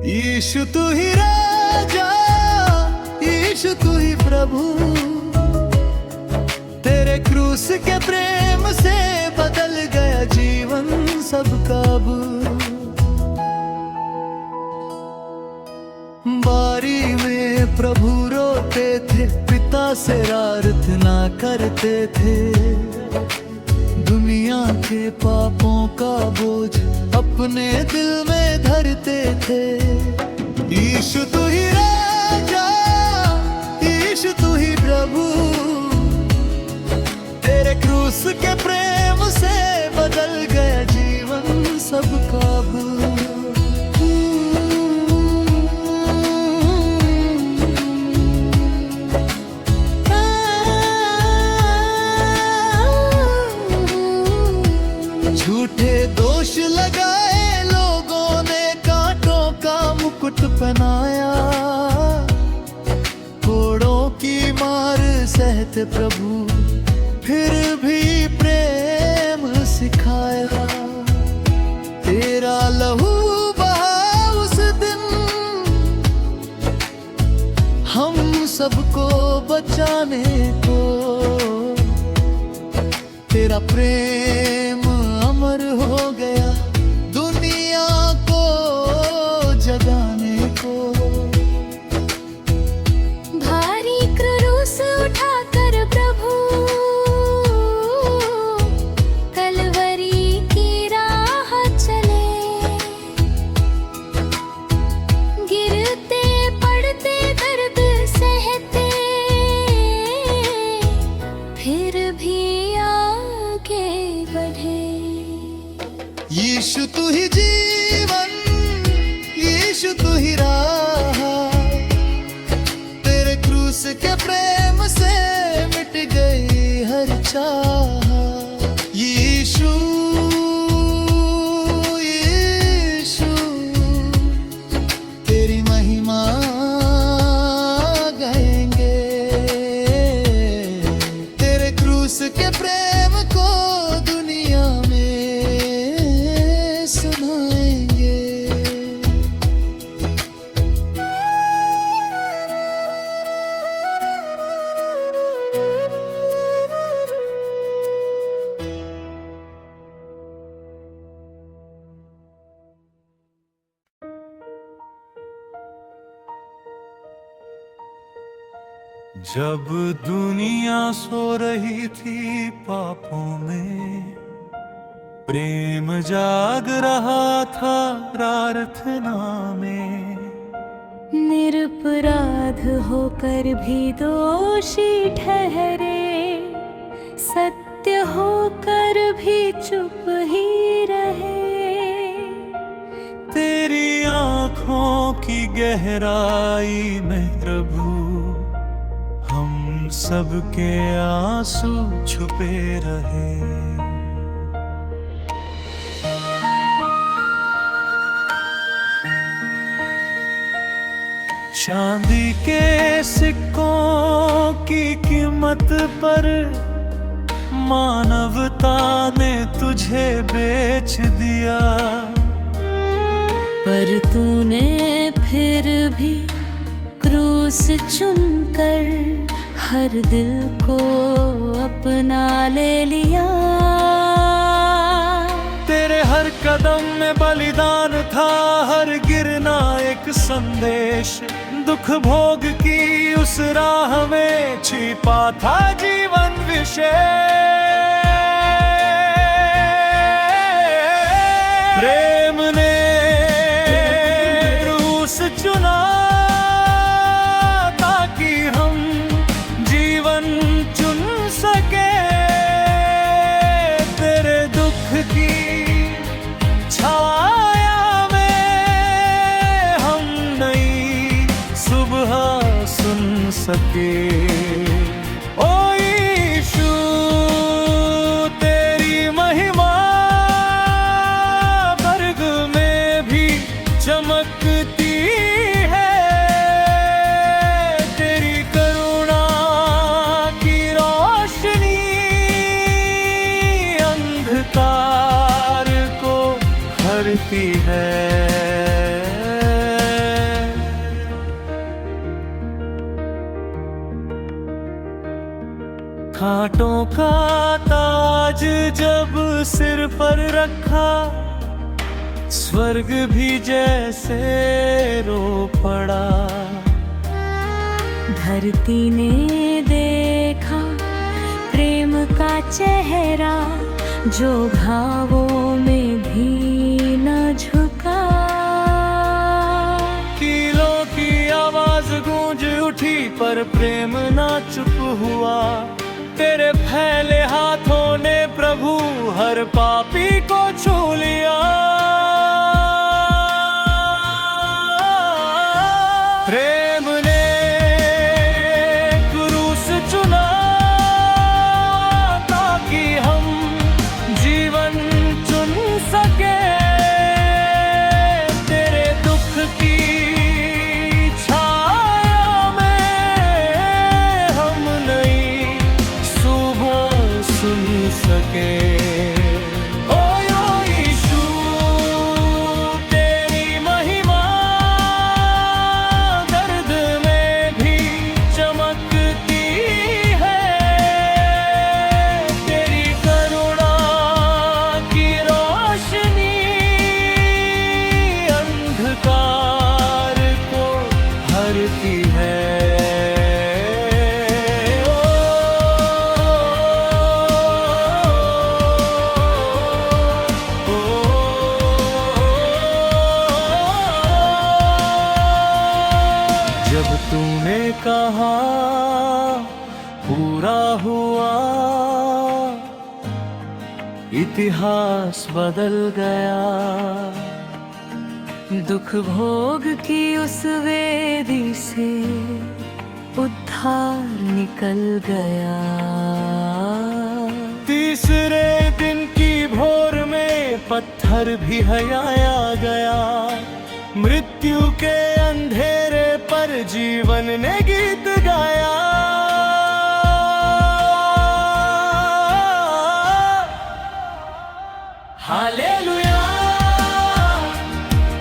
यीशु तू ही राजा, यीशु तू ही प्रभु, तेरे क्रूस के प्रेम से बदल गया जीवन सबका अब। बारी में प्रभु रोते थे, पिता से प्रार्थना करते थे, दुनिया के पापों का बोझ अपने दिल में धरते थे। यीशु तू ही राजा, यीशु तू ही प्रभु, तेरे क्रूस के प्रेम से बदल गया जीवन सबका अब। झूठे दोष लगाए लोगों ने, कांटों का मुकुट पहनाया, कोड़ों की मार सहते प्रभु फिर भी प्रेम सिखाया। तेरा लहू बहा उस दिन हम सबको बचाने को, तेरा प्रेम अमर हो गया दुनिया को जगाने को। भारी क्रूस उठाकर प्रभु कलवरी की राह चले, गिरते पड़ते दर्द सहते फिर भी आगे बढ़े। यीशु तू ही जीवन, यीशु तू ही राह, तेरे क्रूस के प्रेम से मिट गई हर चाह। यीशु यीशु तेरी महिमा गाएंगे, तेरे क्रूस के प्रेम को दुनिया में सुनाएंगे। जब दुनिया सो रही थी पापों में, प्रेम जाग रहा था प्रार्थना में। निरपराध होकर भी दोषी ठहरे, सत्य होकर भी चुप ही रहे। तेरी आँखों की गहराई में प्रभु हम सबके आंसू छुपे रहे। चांदी के सिक्कों की कीमत पर मानवता ने तुझे बेच दिया, पर तूने फिर भी क्रूस चुनकर हर दिल को अपना ले लिया। तेरे हर कदम में बलिदान था, हर गिरना एक संदेश। दुख भोग की उस राह में छिपा था जीवन विशेष। प्रेम ने क्रूस चुना ताकि हम जीवन चुन सके। तेरे दुख की छाया में हम नई सुबह सुन सके। ओ यीशु तेरी महिमा स्वर्ग में भी चमकती है। तेरी करुणा की रोशनी अंधकार को हरती है। कांटों का ताज जब सिर पर रखा, स्वर्ग भी जैसे रो पड़ा। धरती ने देखा प्रेम का चेहरा, जो घावों में भी न झुका। कीलों की आवाज गूंज उठी पर प्रेम ना चुप हुआ। तेरे फैले हाथों ने प्रभु हर पापी को छू लिया। प्रेम ने क्रूस चुना ताकि हम जीवन चुन सके। तेरे दुख की छाया में हम नई सुबह सुन सके। जब तूने कहा पूरा हुआ, इतिहास बदल गया। दुख भोग की उस वेदी से उद्धार निकल गया। तीसरे दिन की भोर में पत्थर भी हिलाया गया। मृत्यु के अंधेरे पर जीवन ने गीत गाया। हालेलुया,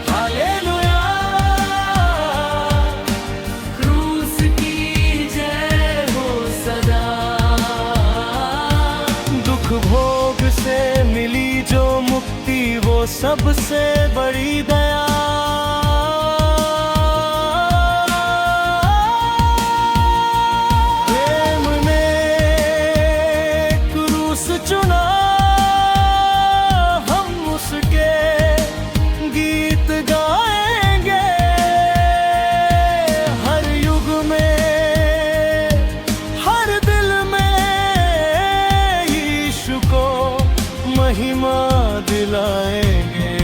हालेलुया, क्रूस की जय हो सदा। दुख भोग से मिली जो मुक्ति, वो सबसे बड़ी दया। महिमा दिलाएंगे।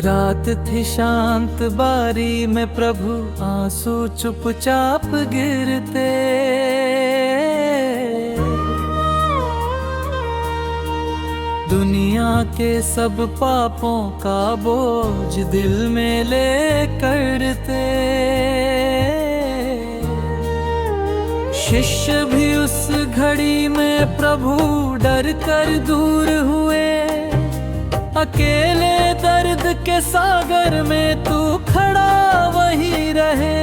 रात थी शांत बारी में प्रभु आंसू चुपचाप गिरते। दुनिया के सब पापों का बोझ दिल में ले करते। शिष्य भी उस घड़ी में प्रभु डर कर दूर हुए। अकेले दर्द के सागर में तू खड़ा वहीं रहे।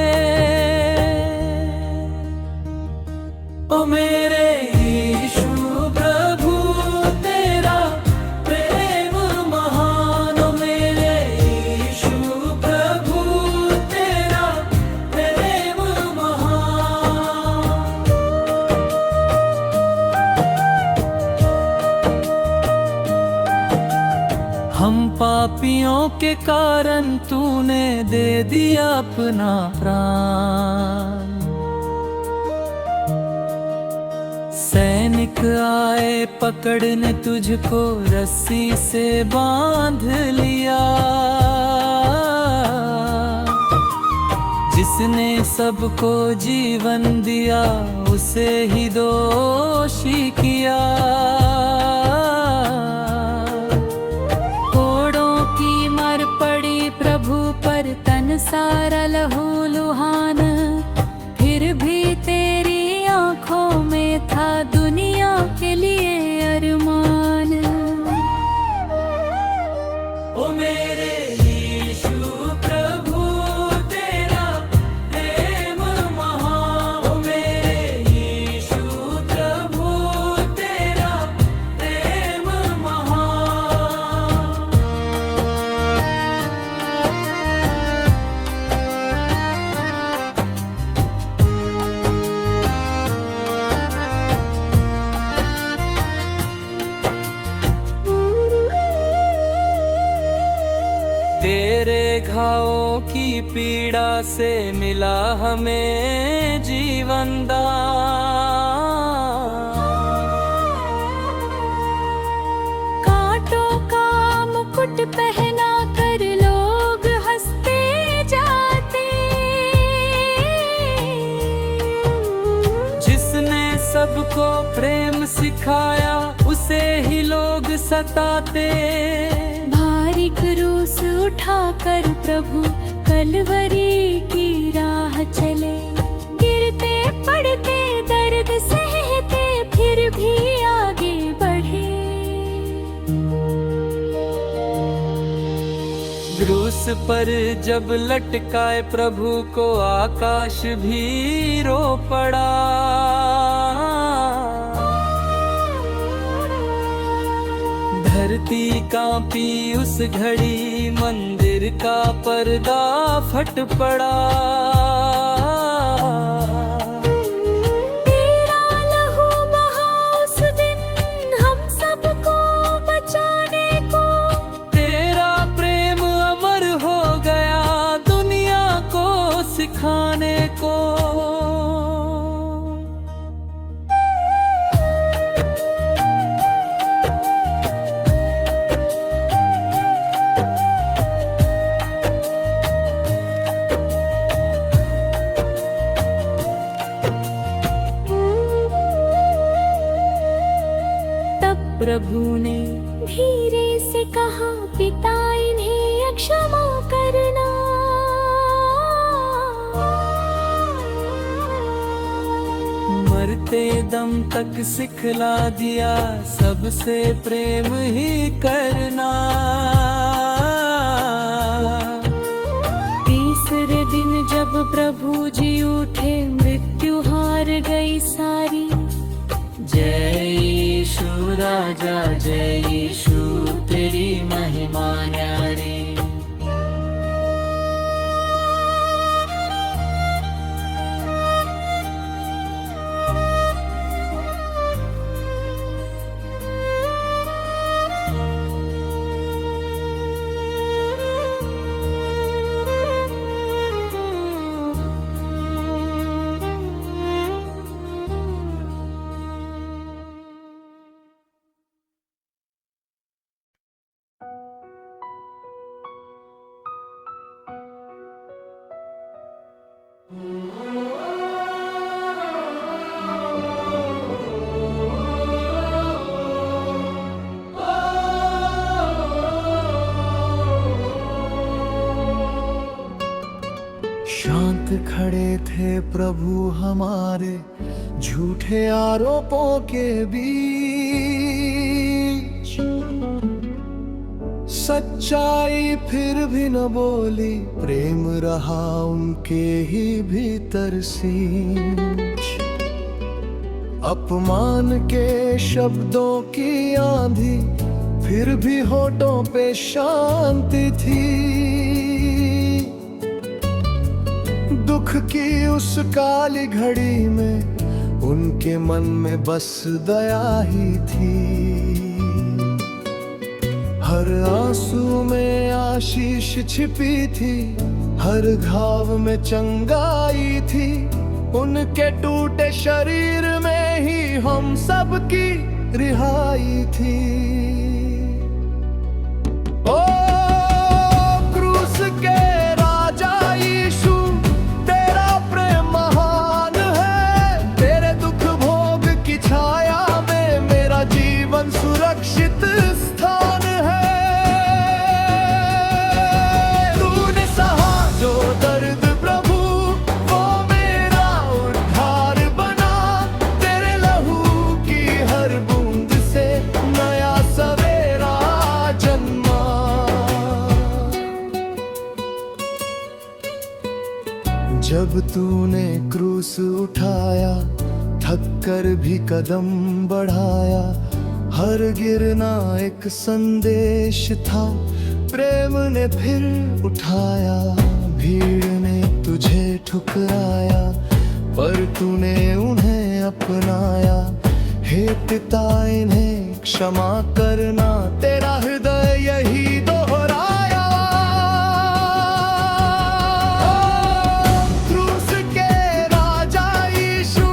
ओ मेरे यीशु प्रभु तेरा प्रेम महान। ओ मेरे यीशु प्रभु तेरा प्रेम महान। हम पापियों के कारण तूने दे दिया अपना प्राण। सैनिक आए पकड़ने तुझको, रस्सी से बांध लिया। जिसने सबको जीवन दिया, उसे ही दोषी किया। कोड़ों की मर पड़ी प्रभु पर, तन सारा लहू लुहान। फिर भी तेरी आंखों में था दुनिया के लिए अरमान। ओ मेरे यीशु प्रभु तेरा प्रेम महान। ओ मेरे यीशु प्रभु तेरा प्रेम महान। तेरे घावों की पीड़ा से मिला हमें जीवन दान। कांटों का मुकुट पहना कर लोग हंसते जाते। जिसने सबको प्रेम सिखाया, उसे ही लोग सताते। भारी क्रूस उठाकर प्रभु कलवरी की राह चले। गिरते पड़ते दर्द सहते, फिर भी आगे बढ़े। क्रूस पर जब लटकाए प्रभु को, आकाश भी रो पड़ा। धरती कांपी उस घड़ी, मंदिर का पर्दा फट पड़ा। तेरा लहू बहा उस दिन हम सबको बचाने को। तेरा प्रेम अमर हो गया दुनिया को सिखाने को। प्रभु ने धीरे से कहा, पिता इन्हें क्षमा करना। मरते दम तक सिखला दिया, सबसे प्रेम ही करना। तीसरे दिन जब प्रभु जी उठे, मृत्यु हार गई सारी। जय यीशु राजा, जय यीशु तेरी महिमा न्यारी। शांत खड़े थे प्रभु हमारे, झूठे आरोपों के बीच। सच्चाई फिर भी न बोली, प्रेम रहा उनके ही भीतर सींच। अपमान के शब्दों की आंधी, फिर भी होठों पे शांति थी। दुख की उस काली घड़ी में उनके मन में बस दया ही थी। हर आंसू में आशीष छिपी थी, हर घाव में चंगाई थी। उनके टूटे शरीर में ही हम सबकी रिहाई थी। ओ क्रूस के राजा यीशु, तेरा प्रेम महान है। तेरे दुख भोग की छाया में मेरा जीवन सुरक्षित स्थान है। तूने सहा जो दर्द प्रभु, वो मेरा उद्धार बना। तेरे लहू की हर बूंद से नया सवेरा जन्मा। जब तूने क्रूस उठाया, थक कर भी कदम बढ़ाया। हर गिरना एक संदेश था, प्रेम ने फिर उठाया। भीड़ ने तुझे ठुकराया, पर तूने उन्हें अपनाया। हे पिता, इन्हें क्षमा करना, तेरा हृदय यही दोहराया। क्रूस के राजा यीशु,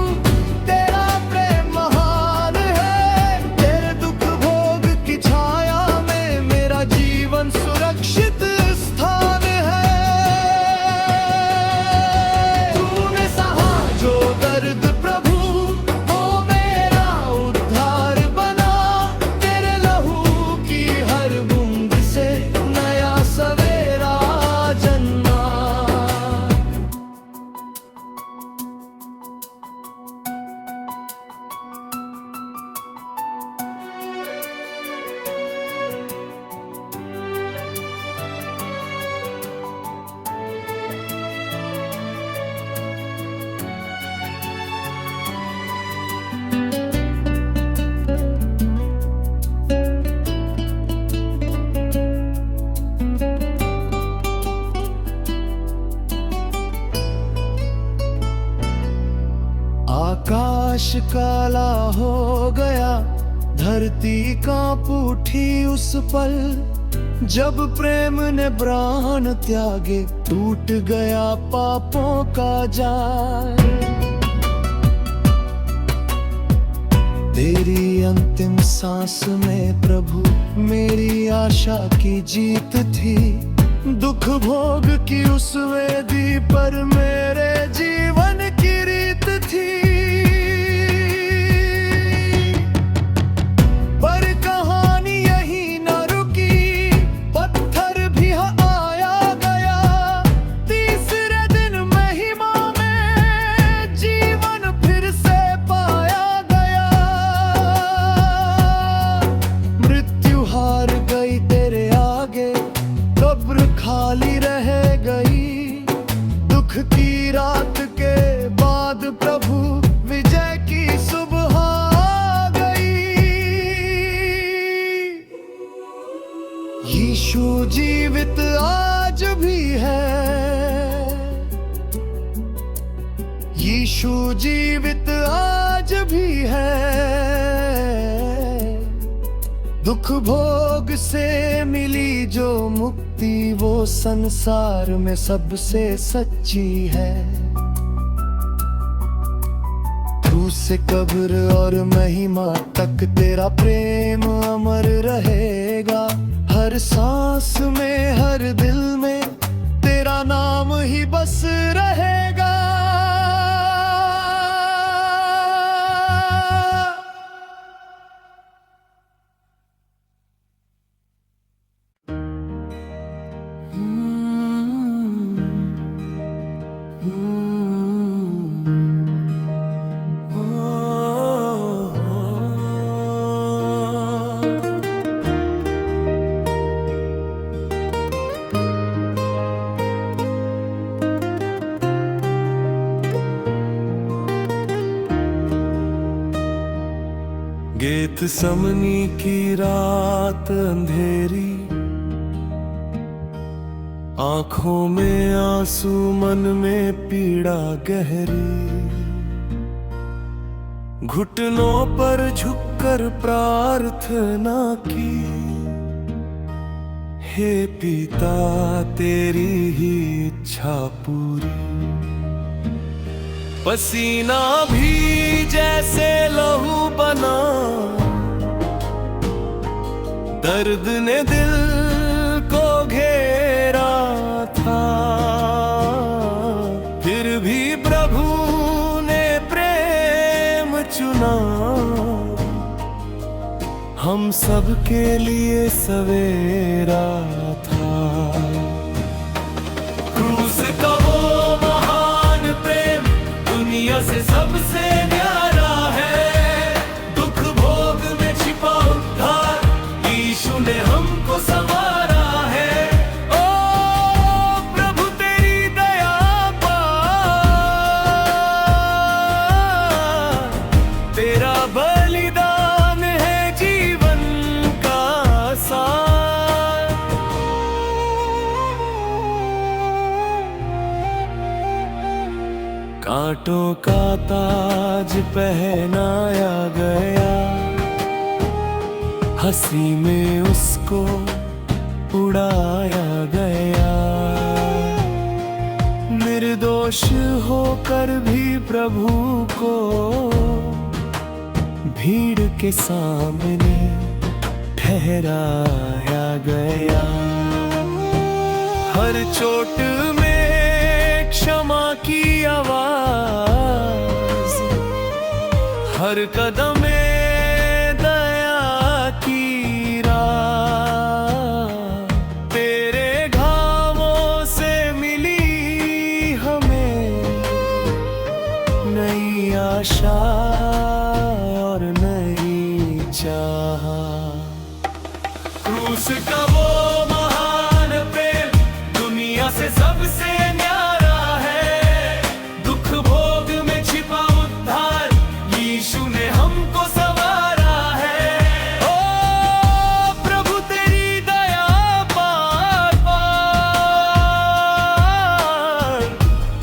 तेरा प्रेम महान है। तेरे दुख भोग की छाया में मेरा जीवन सुरक्षित स्थान है। तूने सहा जो दर्द प्रभु, वो मेरा उद्धार बना। तेरे लहू की हर बूंद से नया सवेरा जन्मा। आकाश काला हो गया, धरती कांप उठी उस पल। जब प्रेम ने प्राण त्यागे, टूट गया पापों का जाल। तेरी अंतिम सांस में प्रभु मेरी आशा की जीत थी। दुख भोग की उस वेदी पर मेरे जीवन की रीत थी। पर कहानी यही न रुकी, पत्थर भी आया गया। तीसरे दिन महिमा में जीवन फिर से पाया गया। मृत्यु हार गई तेरे आगे, कब्र खाली रह गई। दुख की रात के बाद प्रभु विजय की सुबह आ गई। यीशु जीवित आज भी है। यीशु जीवित आज भी है। दुख भोग से मिली जो मुक्ति, वो संसार में सबसे सच्ची है। क्रूस से कब्र और महिमा तक तेरा प्रेम अमर रहेगा। हर सांस में, हर दिल में तेरा नाम ही बस रहेगा। गेतसमनी की रात अंधेरी, आंखों में आंसू, मन में पीड़ा गहरी। घुटनों पर झुककर प्रार्थना की, हे पिता तेरी ही इच्छा पूरी। पसीना भी जैसे लहू बना, दर्द ने दिल को घेरा था, फिर भी प्रभु ने प्रेम चुना, हम सब के लिए सवेरा था। क्रूस का वो महान प्रेम दुनिया से सबसे न्यारा है, दुख भोग में छिपा उद्धार यीशु ने हमको संवारा है। ओ प्रभु तेरी दया पार, तेरा बलिदान है जीवन का सार। कांटों का ताज पहनाया गया, हंसी में उसको उड़ाया गया। निर्दोष होकर भी प्रभु को भीड़ के सामने ठहराया गया। हर चोट में क्षमा की आवाज, हर कदम में दया की राह, तेरे घावों से मिली हमें नई आशा और नई चाह। क्रूस का वो महान प्रेम दुनिया से सबसे न्यारा है, दुख भोग में छिपा उद्धार यीशु ने हमको संवारा है। ओ प्रभु तेरी दया पार पार,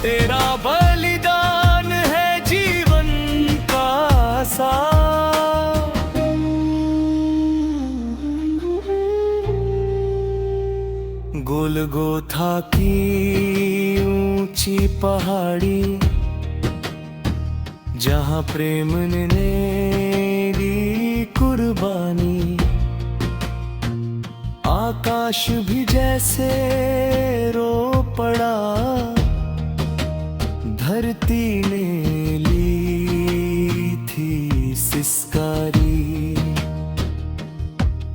तेरा बलिदान है जीवन का सार। गोलगोथा की ऊंची पहाड़ी, जहाँ प्रेम ने दी कुर्बानी, आकाश भी जैसे रो पड़ा, धरती ने ली थी सिसकारी।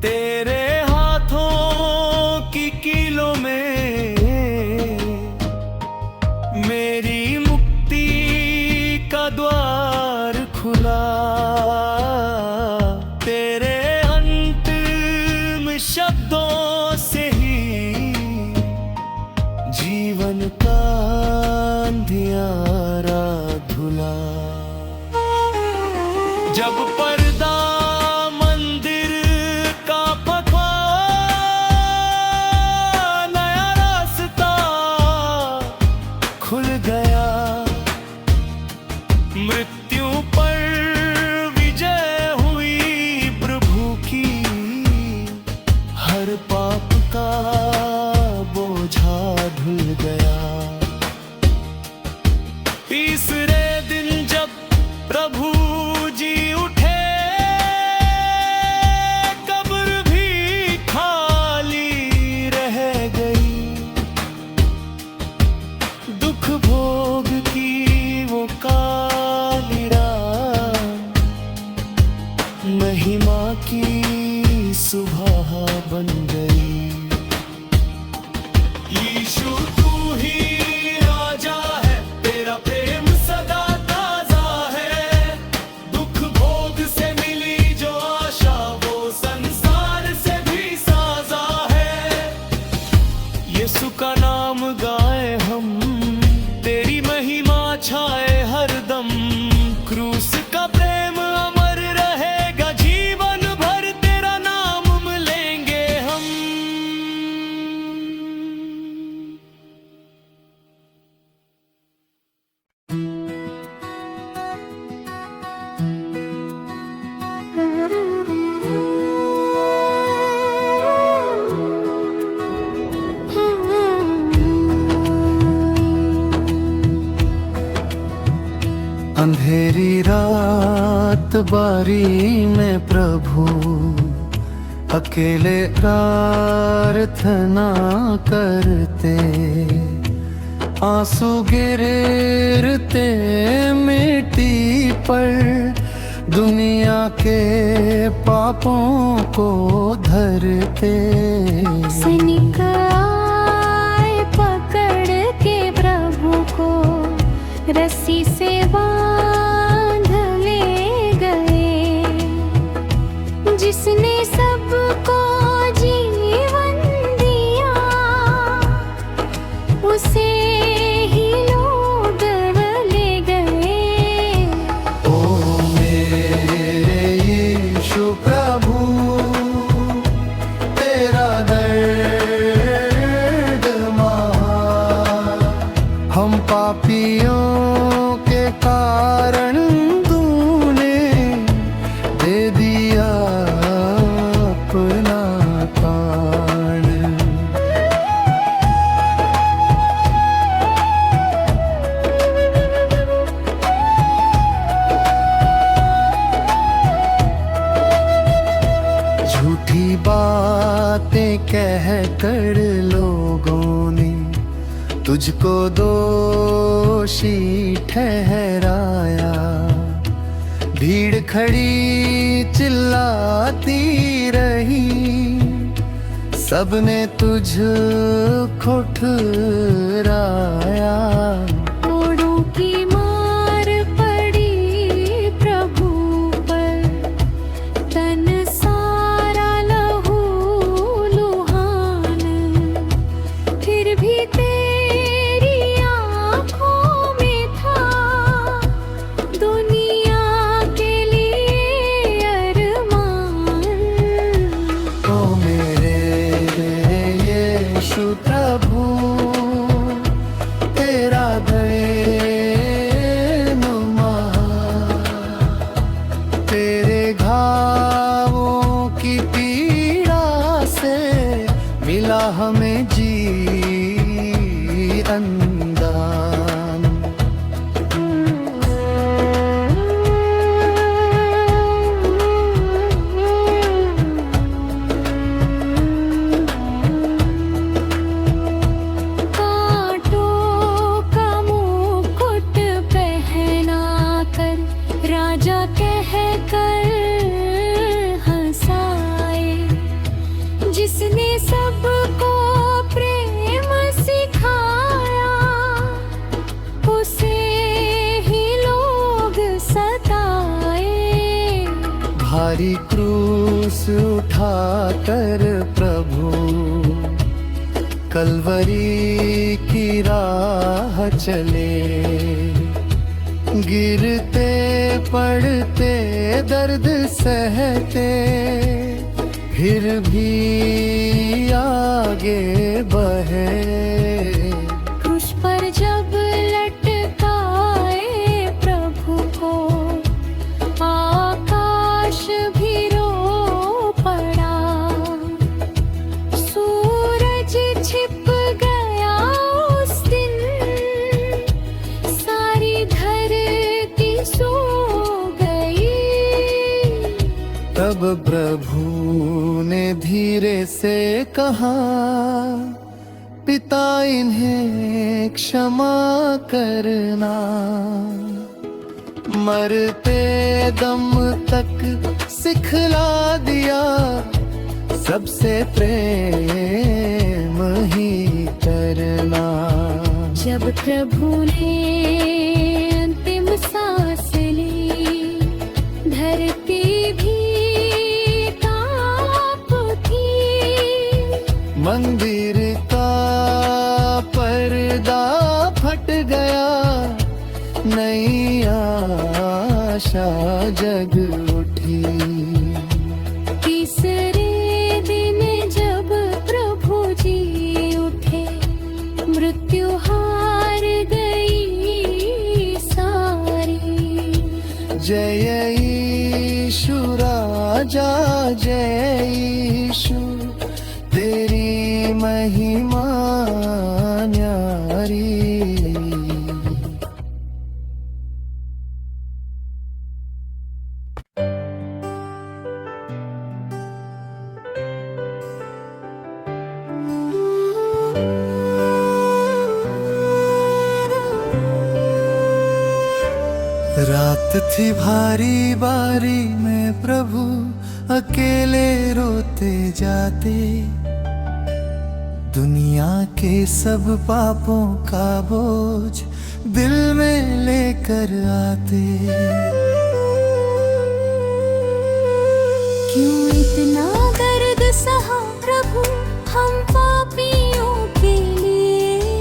तेरे हाथों की कीलों में मेरी मुक्ति का द्वार खुला, तेरे अंतिम शब्दों से ही जीवन का अंधियारा धुला। जब पर्दा मंदिर का फटा, नया रास्ता खुल गया, मृत्यु पर विजय हुई प्रभु की, हर पाप का बोझा धुल गया। तीसरे दिन जब प्रभु जी उठे, कब्र भी खाली रह गई, दुख भोग की वो काली रात महिमा की सुबह बन गई। यीशु तू ही राजा है, तेरा प्रेम सदा ताजा है, दुख भोग से मिली जो आशा वो संसार से भी साजा है। यीशु का नाम गाए हम, तेरी महिमा छाए हरदम, क्रूस का प्रेम अमर रहेगा, जीवन भर तेरा नाम लेंगे हम। बारी में प्रभु अकेले प्रार्थना करते, आंसू गिरते मिट्टी पर, दुनिया के पापों को धरते। सैनिक आए पकड़ के प्रभु को, रस्सी से बांध ले गए। जिसने सबको जीवन दिया, उसे ही लोग ले गए। ओ मेरे यीशु प्रभु, तेरा दर्द महान, हम पापियों के कारण तूने दे दिया अपना प्राण। झूठी बातें कह कर लोगों ने तुझको दोषी ठहराया। भीड़ खड़ी चिल्लाती रही, सबने तुझको ठुकराया। कोड़ों की मार पड़ी प्रभु पर, तन सारा लहू लुहान। फिर भी तेरी आँखों में था दुनिया के लिए अरमान। ओ मेरे यीशु प्रभु, तेरा दर्द महान, तेरे घावों की पीड़ा से मिला हमें जीवन दान। कांटों का मुकुट पहना कर, राजा कह कर हंसाए। जिसने सबको प्रेम सिखाया, उसे ही लोग सताए। भारी क्रूस उठाकर प्रभु कलवरी की राह चले। गिरते पड़ते दर्द सहते, फिर भी आगे बढ़े। क्रूस पर जब लटकाए प्रभु को, आकाश भी रो पड़ा। सूरज छिप गया उस दिन, सारी धरती सो गई। तब प्रभु ने धीरे से कहा, पिता इन्हें क्षमा करना। मरते दम तक सिखला दिया, सबसे प्रेम ही करना। जब प्रभु ने अंतिम सांस ली, धरती भी कांप उठी। मंदिर का पर्दा फट गया, नई आशा जग उठी। तीसरे दिन जब प्रभु जी उठे, मृत्यु हार गई सारी। जय यीशु राजा, जय यीशु, तेरी महिमा न्यारी। रात थी भारी बारी में प्रभु अकेले रोते जाते, दुनिया के सब पापों का बोझ दिल में लेकर आते। क्यों इतना दर्द सहा प्रभु हम पापियों के लिए,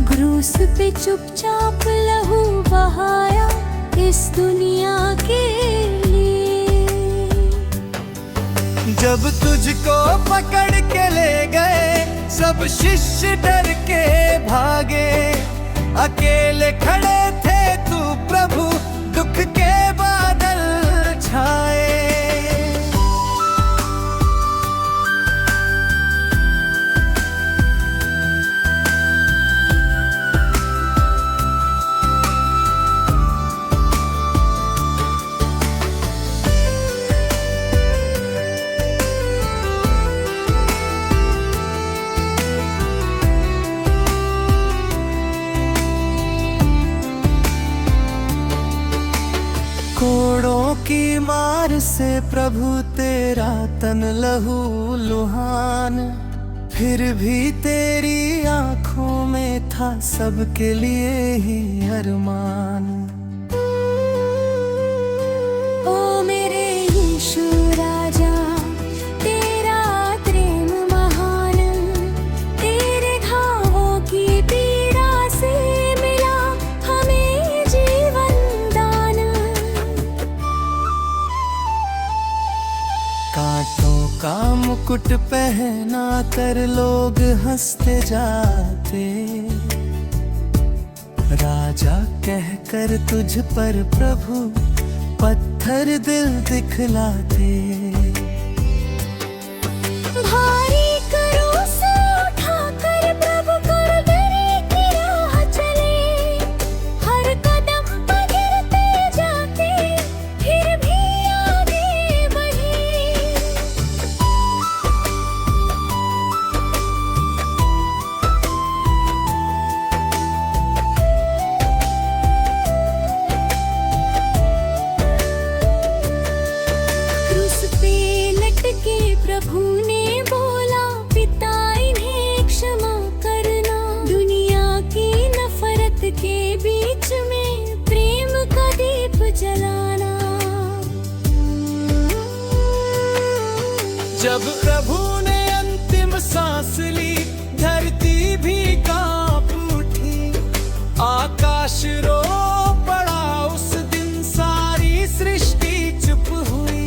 क्रूस पे चुपचाप लहू बहाया इस दुनिया के लिए। जब तुझको पकड़ के ले गए सब शिष्य डर के भागे, अकेले खड़े थे तू प्रभु दुख के बादल छाए। कोड़ों की मार से प्रभु तेरा तन लहू लुहान, फिर भी तेरी आंखों में था सबके लिए ही अरमान। ओ मेरे यीशु राजा तेरा प्रेम महान, तेरे घावों की पीड़ा से मिला हमें जीवन दान। कांटों का मुकुट पहना कर लोग हंसते जाते, राजा कहकर तुझ पर प्रभु पत्थर दिल दिखलाते। भारी क्रूस उठाकर प्रभु कलवरी की राह चले, हर कदम पर गिरते जाते फिर भी आगे बढ़े। क्रूस पे लटके प्रभु ने बोला पिता इन्हें क्षमा करना, दुनिया की नफरत के बीच में प्रेम का दीप जलाना। जब प्रभु ने अंतिम सांस ली धरती भी कांप उठी, आकाश रो पड़ा उस दिन सारी सृष्टि चुप हुई।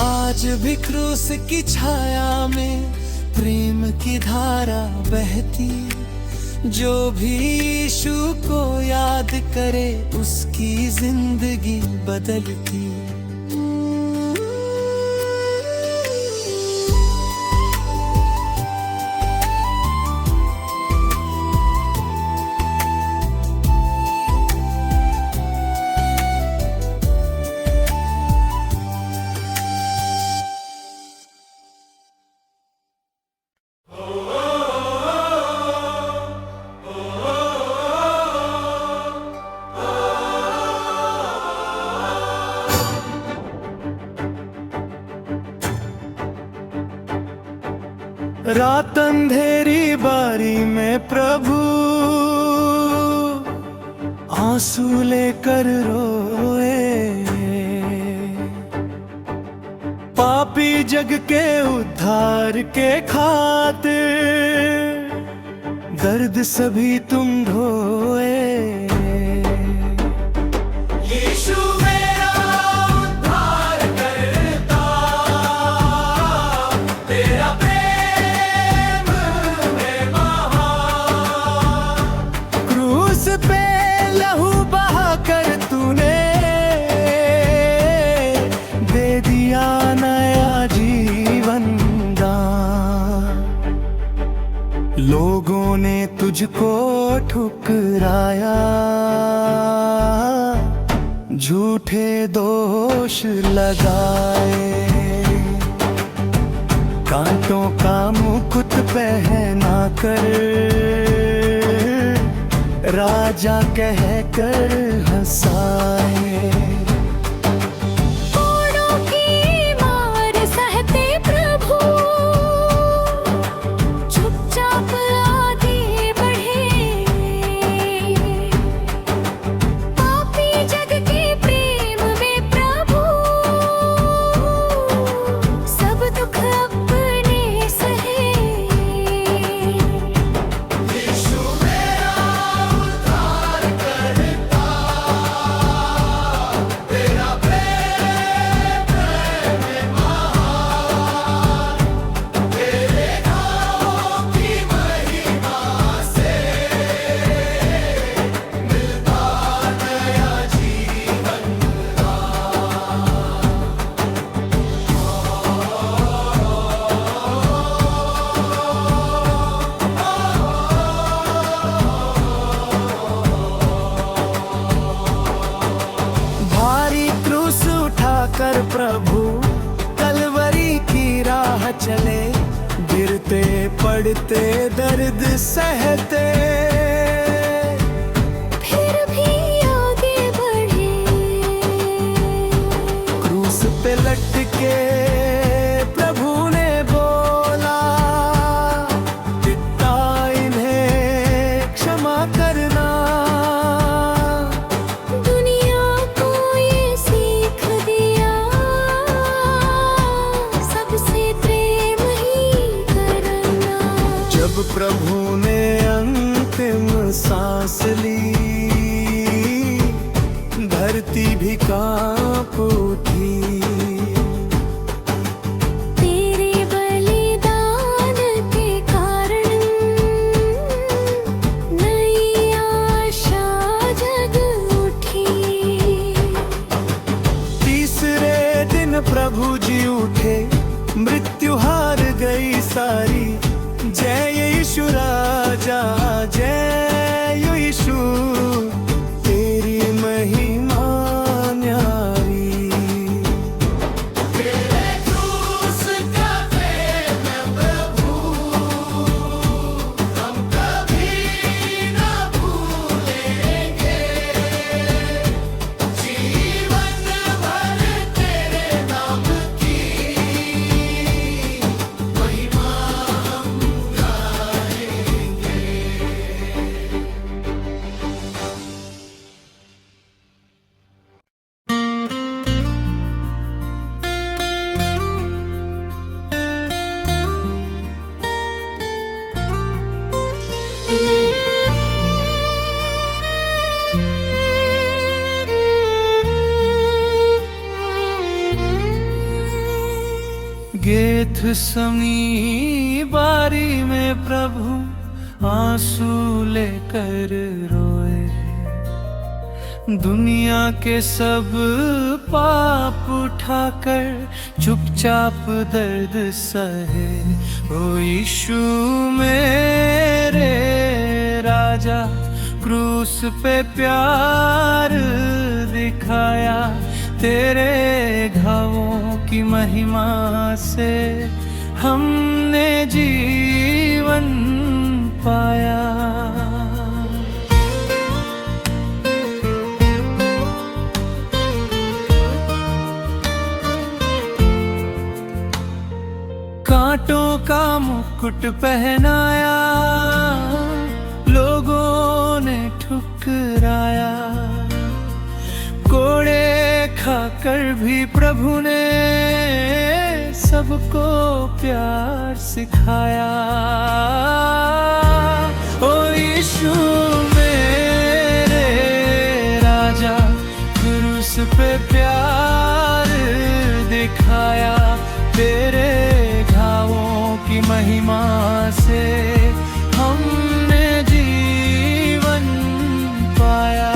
आज भी क्रूस की छाया में प्रेम की धारा बहती, जो भी यीशु को याद करे उसकी जिंदगी बदलती। रात अंधेरी बारी में प्रभु आंसू लेकर रोए, पापी जग के उद्धार के खातिर दर्द सभी तुम ढोए। यीशु मेरा उद्धार करता, तेरा प्रेम में बहा, क्रूस पे लहू बहा कर तूने दे दिया नया जीवन दान। लोगों ने तुझको ठुकराया, झूठे दोष लगाए, कांटों का मुकुट पहना कर राजा कहकर हंसाए। कोड़ों की मार सहते प्रभु चुपचाप आगे बढ़े, पापी जग के प्रेम में प्रभु सब दुख अपने सहे। कर प्रभु कलवरी की राह चले, गिरते पड़ते दर्द सहते फिर भी आगे बढ़े। क्रूस पे लटके प्रभु ने बोला, पिता इन्हें क्षमा करना। दुनिया को ये सीख दिया, सबसे प्रेम ही करना। जब प्रभु ने अंतिम सांस ली, धरती भी कांप उठी। तेरे बलिदान के कारण नई आशा जग उठी। तीसरे दिन प्रभु जी उठे, मृत्यु हार गई सारी। जय यीशु राजा, जय यीशु, तेरी महिमा न्यारी। तेरे क्रूस का प्रेम प्रभु हम कभी न भूलेंगे, जीवन भर तेरे नाम की महिमा हम गाएंगे। गेथसमनी बारी में प्रभु आंसू लेकर रोए, दुनिया के सब पाप उठाकर चुपचाप दर्द सहे। ओ यीशु मेरे राजा, क्रूस पे प्यार दिखाया, तेरे घावों की महिमा से हमने जीवन पाया। कांटों का मुकुट पहनाया, लोगों ने ठुकराया। कोड़े खाकर भी प्रभु ने सबको प्यार सिखाया। ओ यीशु मेरे राजा, क्रूस पे प्यार दिखाया, तेरे घावों की महिमा से हमने जीवन पाया।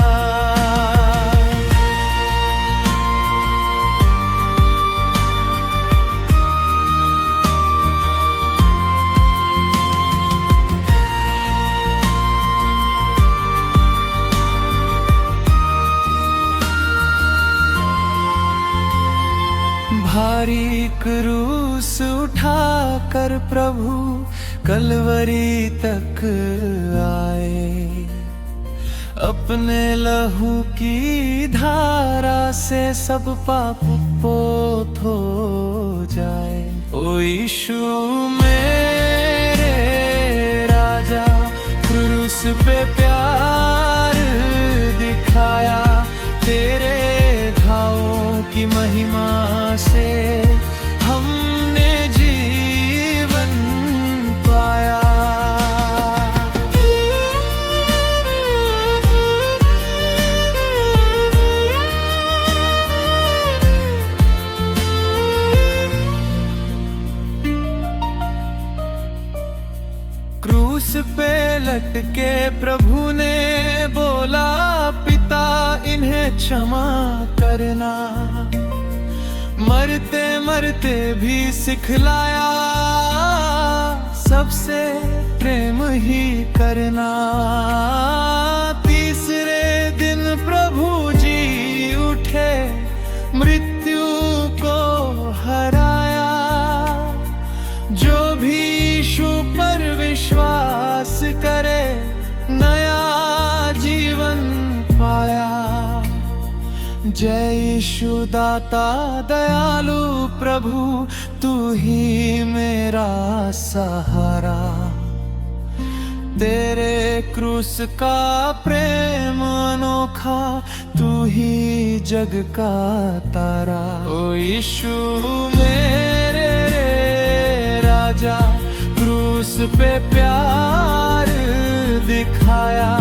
कर प्रभु कलवरी तक आए। अपने लहू की धारा से सब पाप पोत हो जाए। ओ यीशु मेरे राजा, क्रूस पे प्यार दिखाया, तेरे घावों की महिमा से हमने जीवन पाया। क्रूस पे लटके प्रभु ने बोला, पिता इन्हें क्षमा करना। मरते मरते भी सिखलाया, सबसे प्रेम ही करना। तीसरे दिन प्रभु जी उठे, मृत्यु को हराया। जो भी यीशु पर विश्वास करे, नया जीवन पाया। जय यीशु दाता दयालु प्रभु, तू ही मेरा सहारा। तेरे क्रूस का प्रेम अनोखा, तू ही जग का तारा। ओ यीशु मेरे राजा, क्रूस पे प्यार दिखाया,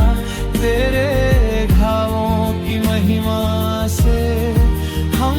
तेरे घावों की महिमा से हम